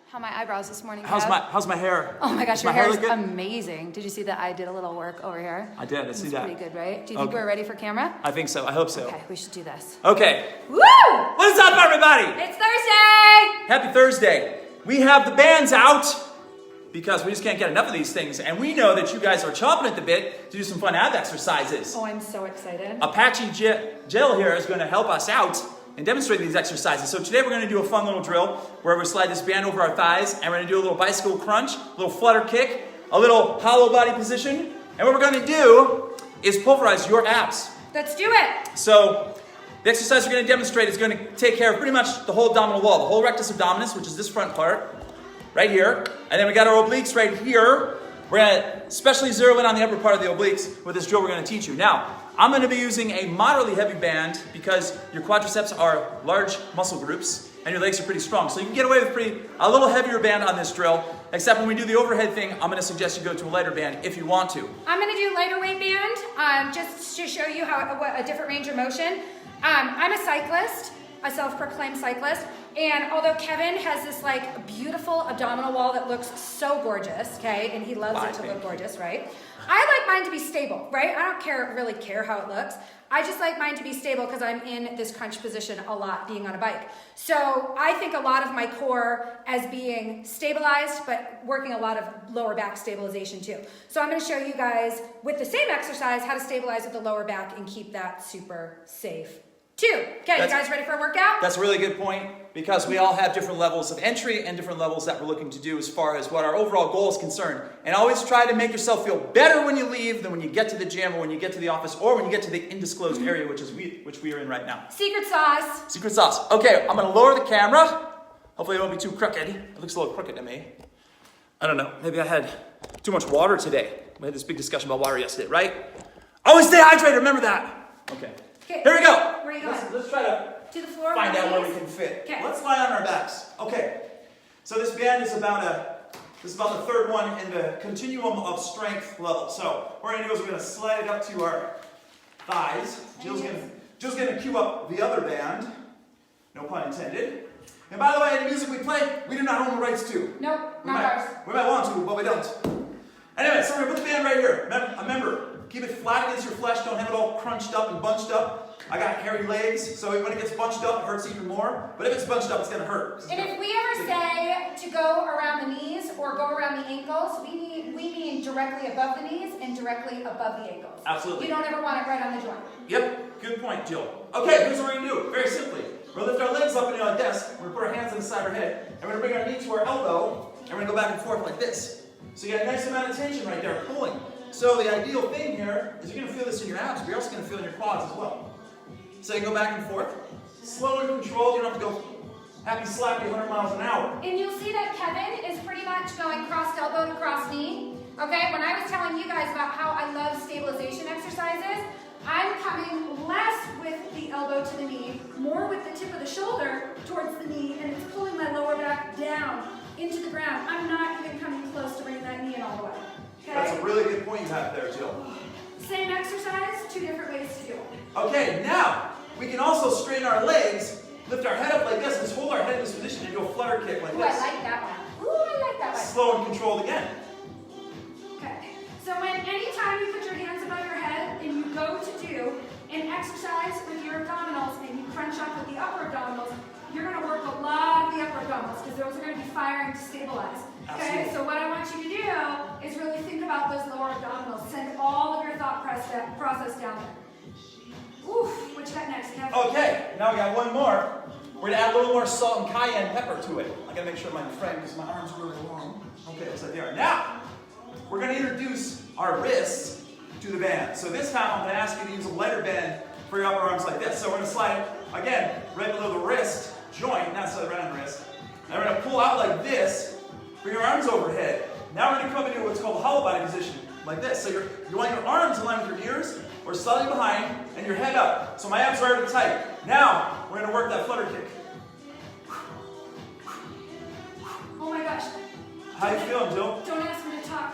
How my eyebrows this morning? How's my hair? Oh my gosh, Is your my hair is look good? amazing. Did you see that I did a little work over here? I did. I see that. Pretty good, right? Do you think Okay. we're ready for camera? I think so. I hope so. Okay, we should do this. Okay. Woo! What's up, everybody? It's Thursday! Happy Thursday. We have the bands out because we just can't get enough of these things, and we know that you guys are chomping at the bit to do some fun ab exercises. Oh, I'm so excited. Apache Jill here is going to help us out and demonstrate these exercises. So today we're going to do a fun little drill where we slide this band over our thighs, and we're going to do a little bicycle crunch, a little flutter kick, a little hollow body position, and what we're going to do is pulverize your abs. Let's do it! So the exercise we're going to demonstrate is going to take care of pretty much the whole abdominal wall, the whole rectus abdominis, which is this front part, right here, and then we got our obliques right here. We're going to especially zero in on the upper part of the obliques with this drill we're going to teach you. Now, I'm going to be using a moderately heavy band because your quadriceps are large muscle groups and your legs are pretty strong. So you can get away with a little heavier band on this drill, except when we do the overhead thing, I'm going to suggest you go to a lighter band if you want to. I'm going to do lighter weight band just to show you a different range of motion. I'm a cyclist, a self-proclaimed cyclist, and although Kevin has this like beautiful abdominal wall that looks so gorgeous, okay, and he loves it to look gorgeous, right? I like mine to be stable, right? I don't really care how it looks. I just like mine to be stable because I'm in this crunch position a lot being on a bike. So I think a lot of my core as being stabilized, but working a lot of lower back stabilization too. So I'm going to show you guys with the same exercise how to stabilize with the lower back and keep that super safe too. Okay, you guys ready for a workout? That's a really good point because we all have different levels of entry and different levels that we're looking to do as far as what our overall goal is concerned. And always try to make yourself feel better when you leave than when you get to the gym or when you get to the office or when you get to the undisclosed area, which we are in right now. Secret sauce. Secret sauce. Okay, I'm going to lower the camera. Hopefully it won't be too crooked. It looks a little crooked to me. I don't know. Maybe I had too much water today. We had this big discussion about water yesterday, right? Always stay hydrated. Remember that. Okay. Here we go. Where are you going? Let's try to the floor. find out where we can fit. Okay. Let's lie on our backs. Okay. So this band is about the third one in the continuum of strength level. So what we're going to do is we're going to slide it up to our thighs. Jill's going to cue up the other band. No pun intended. And by the way, the music we play, we do not own the rights to. Nope, not ours. We might want to, but we don't. Anyway, so we're going to put the band right here. Remember, keep it flat against your flesh. Don't have it all crunched up and bunched up. I got hairy legs, so when it gets bunched up, it hurts even more. But if it's bunched up, it's going to hurt. And if we ever say to go around the knees or go around the ankles, we mean directly above the knees and directly above the ankles. Absolutely. You don't ever want it right on the joint. Yep, good point, Jill. Okay, here's what we're going to do. Very simply. We're going to lift our legs up into our desk. We're going to put our hands on the side of our head. And we're going to bring our knee to our elbow. And we're going to go back and forth like this. So you got a nice amount of tension right there, pulling. So the ideal thing here is you're going to feel this in your abs, but you're also going to feel it in your quads as well. So you can go back and forth. Slow and controlled. You don't have to go happy slappy 100 miles an hour. And you'll see that Kevin is pretty much going crossed elbow to cross knee. Okay, when I was telling you guys about how I love stabilization exercises, I'm coming less with the elbow to the knee, more with the tip of the shoulder towards the knee, and it's pulling my lower back down into the ground. I'm not even coming close to bringing that knee in all the way. Okay? That's a really good point you have there, Jill. Same exercise, two different ways to do it. Okay, now we can also straighten our legs, lift our head up like this, and just hold our head in this position and do a flutter kick like Ooh, this. I like that one. Ooh, I like that one. Slow and controlled again. Okay. So anytime you put your hands above your head and you go to do an exercise with your abdominals and you crunch up with the upper abdominals, you're going to work a lot of the upper abdominals because those are going to be firing to stabilize. Okay, Absolutely. so what I want you to do is really think about those lower abdominals. Send all of your thought process down there. Oof, what you got next, Kevin? Okay, now we got one more. We're going to add a little more salt and cayenne pepper to it. I got to make sure I'm frame because my arms are really long. Okay, looks like they are. Now, we're going to introduce our wrists to the band. So this time I'm going to ask you to use a lighter band for your upper arms like this. So we're going to slide it, again, right below the wrist joint, not so around the wrist. Now we're going to pull out like this. Bring your arms overhead. Now we're going to come into what's called a hollow body position, like this. So you want your arms aligned with your ears, or slightly behind, and your head up. So my abs are already tight. Now we're going to work that flutter kick. Oh my gosh. How you feeling, Jill? Don't ask me to talk.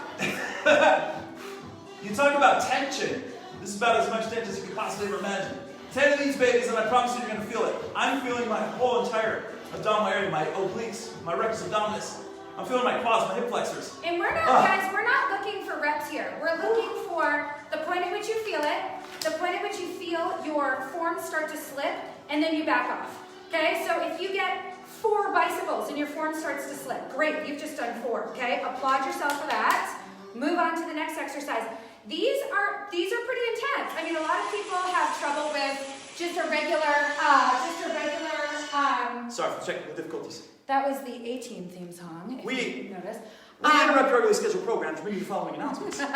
You talk about tension. This is about as much tension as you could possibly ever imagine. 10 of these babies, and I promise you you're going to feel it. I'm feeling my whole entire abdominal area, my obliques, my rectus abdominis. I'm feeling my quads, my hip flexors. And we're not, guys, we're not looking for reps here. We're looking for the point at which you feel it, the point at which you feel your forms start to slip, and then you back off. Okay, so if you get 4 bicycles and your form starts to slip, great, you've just done 4, okay? Applaud yourself for that. Move on to the next exercise. These are pretty intense. I mean, a lot of people have trouble with just a regular, Sorry for technical difficulties. that was the A-Team theme song, if you noticed. We interrupt your regularly scheduled program to bring you the following announcements. The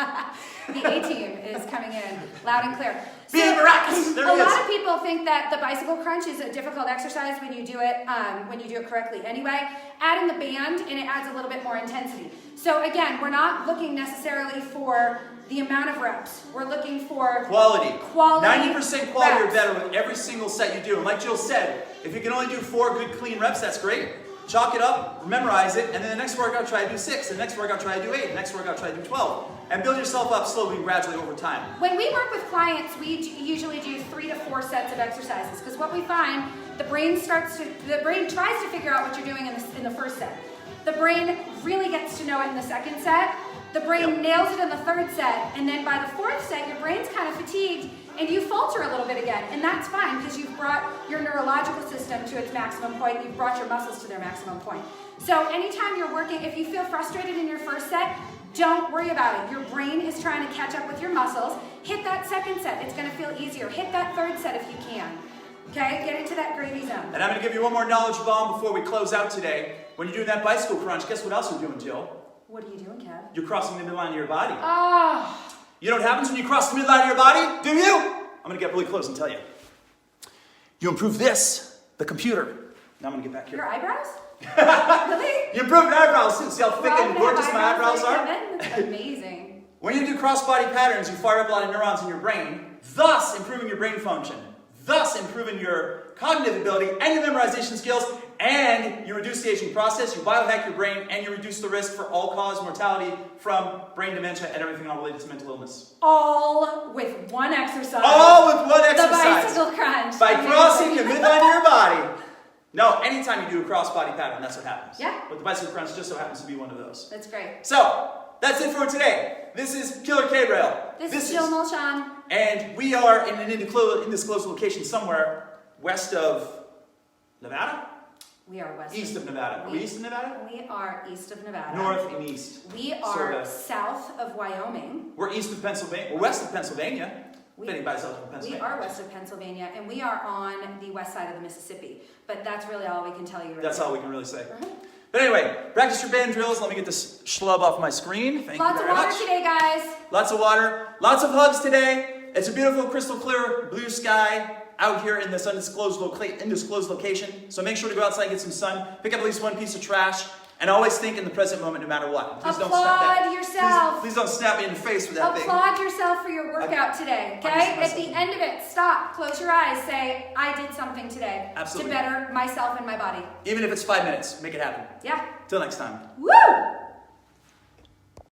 A-Team is coming in loud and clear. Being miraculous. There a it is. lot of people think that the bicycle crunch is a difficult exercise when you do it correctly. Anyway, add in the band and it adds a little bit more intensity. So again, we're not looking necessarily for the amount of reps. We're looking for Quality. 90% quality or reps. better with every single set you do. And like Jill said, if you can only do 4 good clean reps, that's great. Chalk it up, memorize it, and then the next workout try to do 6, the next workout try to do 8, the next workout try to do 12. And build yourself up slowly and gradually over time. When we work with clients, we usually do 3 to 4 sets of exercises because what we find, the brain tries to figure out what you're doing in the first set. The brain really gets to know it in the second set. The brain nails it in the third set, and then by the 4th set, your brain's kind of fatigued and you falter a little bit again, and that's fine because you've brought your neurological system to its maximum point, you've brought your muscles to their maximum point. So anytime you're working, if you feel frustrated in your first set, don't worry about it. Your brain is trying to catch up with your muscles. Hit that second set, it's gonna feel easier. Hit that third set if you can. Okay, get into that gravy zone. And I'm gonna give you one more knowledge bomb before we close out today. When you're doing that bicycle crunch, guess what else you're doing, Jill? What are you doing, Kev? You're crossing the midline of your body. Ah. You know what happens when you cross the midline of your body? Do you? I'm gonna get really close and tell you. You improve this, the computer. Now I'm gonna get back here. Your eyebrows? Really? You improve your eyebrows too. See how thick Well, and gorgeous my eyebrows are? That's amazing. When you do cross-body patterns, you fire up a lot of neurons in your brain, thus improving your brain function, thus improving your cognitive ability and your memorization skills, and you reduce the aging process, you biohack your brain, and you reduce the risk for all-cause mortality from brain dementia and everything all related to mental illness. All with one exercise. All with one exercise. The bicycle crunch. By Amazing. crossing the midline of your body. No, anytime you do a cross-body pattern, that's what happens. Yeah. But the bicycle crunch just so happens to be one of those. That's great. So, that's it for today. This is Killer K-Rail. This is Jill Mulshan. And we are in an undisclosed location somewhere west of Nevada? We are west. East of Nevada. Are we east of Nevada? We are east of Nevada. North and east. We are Sorta. south of Wyoming. We're east of Pennsylvania. We're west of Pennsylvania. If anybody's out from We Pennsylvania. are west of Pennsylvania, and we are on the west side of the Mississippi. But that's really all we can tell you right That's now. all we can really say. But anyway, practice your band drills. Let me get this schlub off my screen. Thank Lots you of very water much. today, guys. Lots of water. Lots of hugs today. It's a beautiful, crystal clear blue sky out here in this undisclosed location. So make sure to go outside and get some sun. Pick up at least one piece of trash. And always think in the present moment no matter what. Please don't snap that. Applaud yourself. Please don't snap me in the face with that thing. Applaud yourself for your workout today, okay? At the end of it, stop, close your eyes, say, I did something today Absolutely. to better myself and my body. Even if it's 5 minutes, make it happen. Yeah. Till next time. Woo!